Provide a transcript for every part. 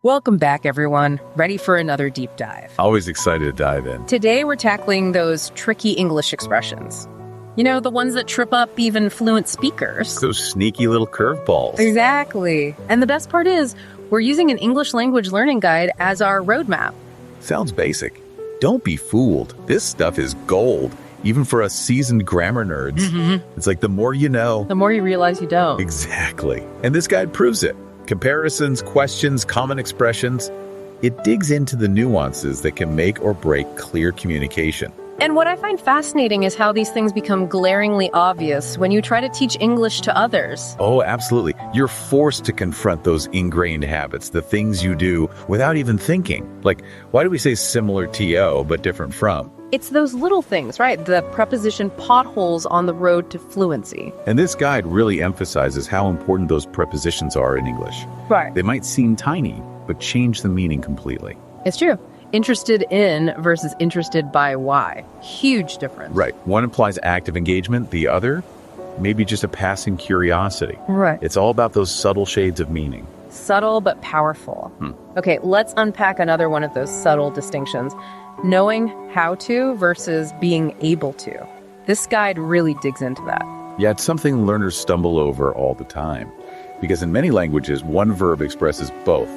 Welcome back, everyone. Ready for another deep dive. Always excited to dive in. Today, we're tackling those tricky English expressions. You know, the ones that trip up even fluent speakers. Those sneaky little curveballs. Exactly. And the best part is, we're using an English language learning guide as our roadmap. Sounds basic. Don't be fooled. This stuff is gold, even for us seasoned grammar nerds. It's like the more you know. The more you realize you don't. Exactly. And this guide proves it. Comparisons, questions, common expressions. It digs into the nuances that can make or break clear communication. And what I find fascinating is how these things become glaringly obvious when you try to teach English to others. Oh, absolutely. You're forced to confront those ingrained habits, the things you do without even thinking. Like, why do we say similar to but different from? It's those little things, right? The preposition potholes on the road to fluency. And this guide really emphasizes how important those prepositions are in English. Right. They might seem tiny, but change the meaning completely. It's true. Interested in versus interested by why. Huge difference. Right. One implies active engagement. The other, maybe just a passing curiosity. Right. It's all about those subtle shades of meaning. Subtle but powerful. Okay, let's unpack another one of those subtle distinctions. Knowing how to versus being able to. This guide really digs into that. Yeah, it's something learners stumble over all the time. Because in many languages, one verb expresses both.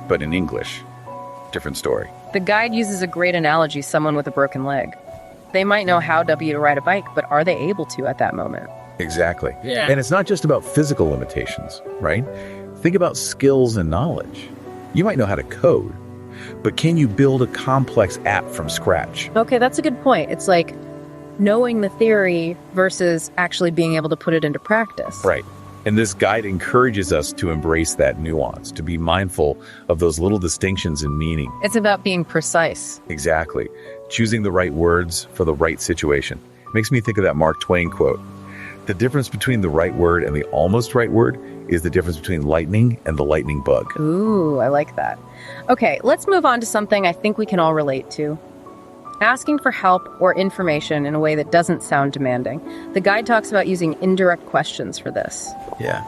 But in English, different story. The guide uses a great analogy, someone with a broken leg. They might know how to ride a bike, but are they able to at that moment? Exactly. Yeah. And it's not just about physical limitations, right? Think about skills and knowledge. You might know how to code, but can you build a complex app from scratch? Okay, that's a good point. It's like knowing the theory versus actually being able to put it into practice. Right. And this guide encourages us to embrace that nuance, to be mindful of those little distinctions in meaning. It's about being precise. Exactly. Choosing the right words for the right situation. Makes me think of that Mark Twain quote. The difference between the right word and the almost right word is the difference between lightning and the lightning bug. Ooh, I like that. Okay, let's move on to something I think we can all relate to. Asking for help or information in a way that doesn't sound demanding. The guide talks about using indirect questions for this. Yeah.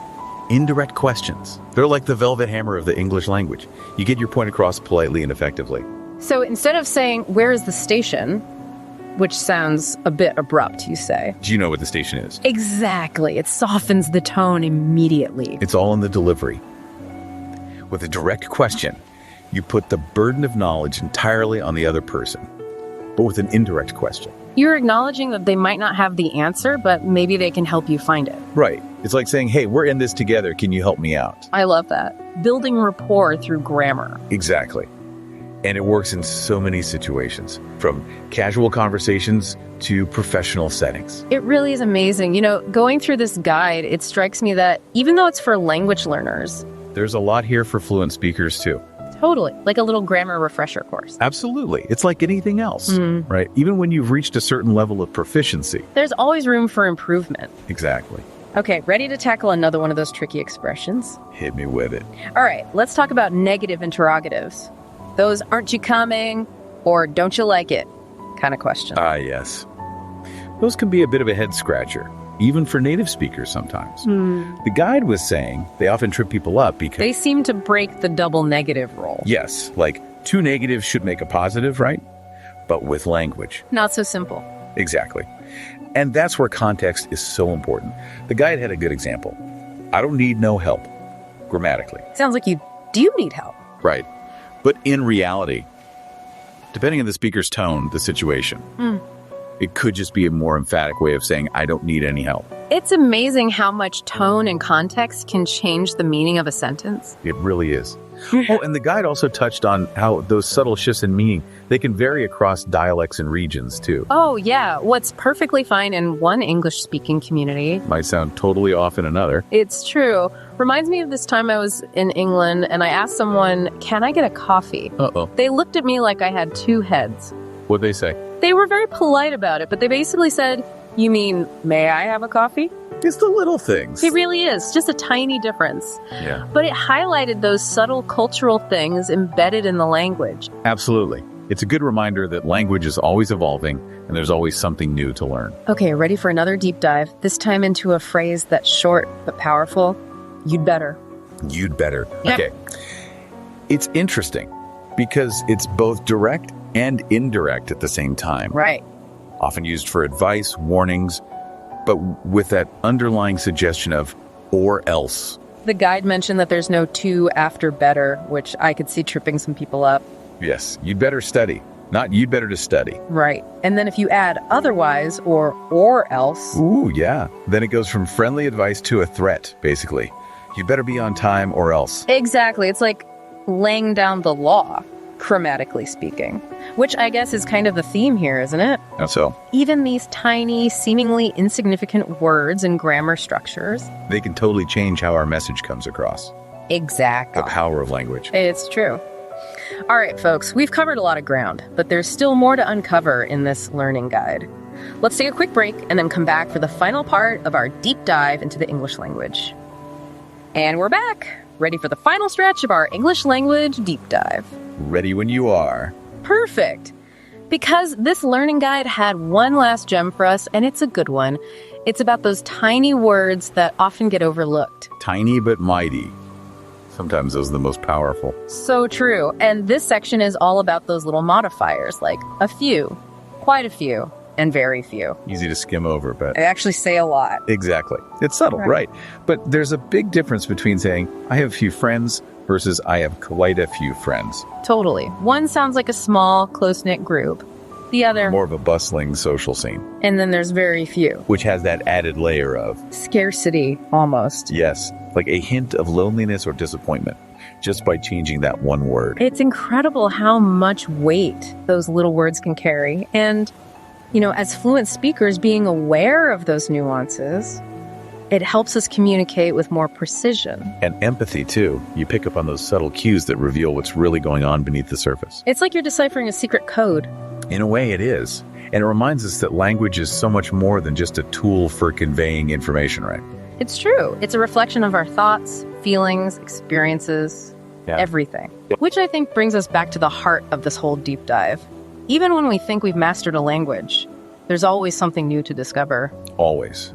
Indirect questions. They're like the velvet hammer of the English language. You get your point across politely and effectively. So instead of saying, "Where is the station?" which sounds a bit abrupt, you say. Do you know what the station is? Exactly. It softens the tone immediately. It's all in the delivery. With a direct question, you put the burden of knowledge entirely on the other person. But with an indirect question. You're acknowledging that they might not have the answer, but maybe they can help you find it. Right. It's like saying, hey, we're in this together. Can you help me out? I love that. Building rapport through grammar. Exactly. And it works in so many situations, from casual conversations to professional settings. It really is amazing. You know, going through this guide, it strikes me that even though it's for language learners, there's a lot here for fluent speakers too. Totally. Like a little grammar refresher course. Absolutely. It's like anything else, right? Even when you've reached a certain level of proficiency. There's always room for improvement. Exactly. Okay, ready to tackle another one of those tricky expressions? Hit me with it. All right, let's talk about negative interrogatives. Those "aren't you coming?" or "don't you like it?" kind of questions. Yes. Those can be a bit of a head scratcher, even for native speakers sometimes. The guide was saying they often trip people up because they seem to break the double negative rule. Yes, like two negatives should make a positive, right? But with language. Not so simple. Exactly. And that's where context is so important. The guide had a good example. I don't need no help, grammatically. Sounds like you do need help. Right. But in reality, depending on the speaker's tone, the situation, it could just be a more emphatic way of saying, I don't need any help. It's amazing how much tone and context can change the meaning of a sentence. It really is. Oh, and the guide also touched on how those subtle shifts in meaning, they can vary across dialects and regions too. Oh, yeah. What's perfectly fine in one English-speaking community might sound totally off in another. It's true. Reminds me of this time I was in England and I asked someone, "Can I get a coffee?" Uh-oh. They looked at me like I had two heads. What'd they say? They were very polite about it, but they basically said, "You mean, may I have a coffee?" It's the little things. It really is. Just a tiny difference. Yeah. But it highlighted those subtle cultural things embedded in the language. Absolutely. It's a good reminder that language is always evolving and there's always something new to learn. Okay, ready for another deep dive, this time into a phrase that's short but powerful. You'd better. You'd better. Yep. Okay. It's interesting because it's both direct and indirect at the same time. Right. Often used for advice, warnings, but with that underlying suggestion of or else. The guide mentioned that there's no to after better, which I could see tripping some people up. Yes, you'd better study, not you'd better to study. Right. And then if you add otherwise or else. Ooh, yeah. Then it goes from friendly advice to a threat, basically. You'd better be on time or else. Exactly. It's like laying down the law, grammatically speaking, which I guess is kind of the theme here, isn't it? How so? Even these tiny, seemingly insignificant words and grammar structures. They can totally change how our message comes across. Exactly. The power of language. It's true. All right, folks, we've covered a lot of ground, but there's still more to uncover in this learning guide. Let's take a quick break and then come back for the final part of our deep dive into the English language. And we're back, ready for the final stretch of our English language deep dive. Ready when you are. Perfect. Because this learning guide had one last gem for us, and it's a good one. It's about those tiny words that often get overlooked. Tiny but mighty. Sometimes those are the most powerful. So true. And this section is all about those little modifiers, like a few, quite a few, and very few. Easy to skim over, but... They actually say a lot. Exactly. It's subtle, right? But there's a big difference between saying, I have a few friends, versus I have quite a few friends. Totally. One sounds like a small, close-knit group. The other... more of a bustling social scene. And then there's very few. Which has that added layer of... scarcity, almost. Yes, like a hint of loneliness or disappointment, just by changing that one word. It's incredible how much weight those little words can carry. And, you know, as fluent speakers, being aware of those nuances, it helps us communicate with more precision. And empathy, too. You pick up on those subtle cues that reveal what's really going on beneath the surface. It's like you're deciphering a secret code. In a way, it is. And it reminds us that language is so much more than just a tool for conveying information, right? It's true. It's a reflection of our thoughts, feelings, experiences, everything. Which I think brings us back to the heart of this whole deep dive. Even when we think we've mastered a language, there's always something new to discover. Always.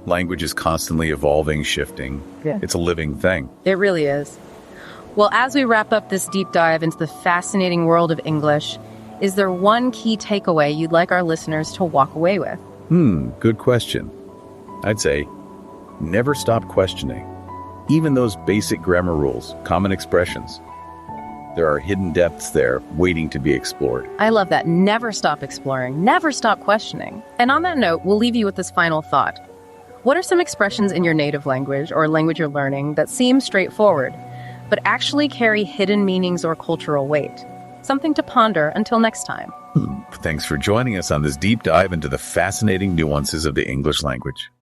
Language is constantly evolving, shifting. Yeah. It's a living thing. It really is. Well, as we wrap up this deep dive into the fascinating world of English, is there one key takeaway you'd like our listeners to walk away with? Good question. I'd say, never stop questioning. Even those basic grammar rules, common expressions. There are hidden depths there waiting to be explored. I love that. Never stop exploring. Never stop questioning. And on that note, we'll leave you with this final thought. What are some expressions in your native language or language you're learning that seem straightforward, but actually carry hidden meanings or cultural weight? Something to ponder until next time. Thanks for joining us on this deep dive into the fascinating nuances of the English language.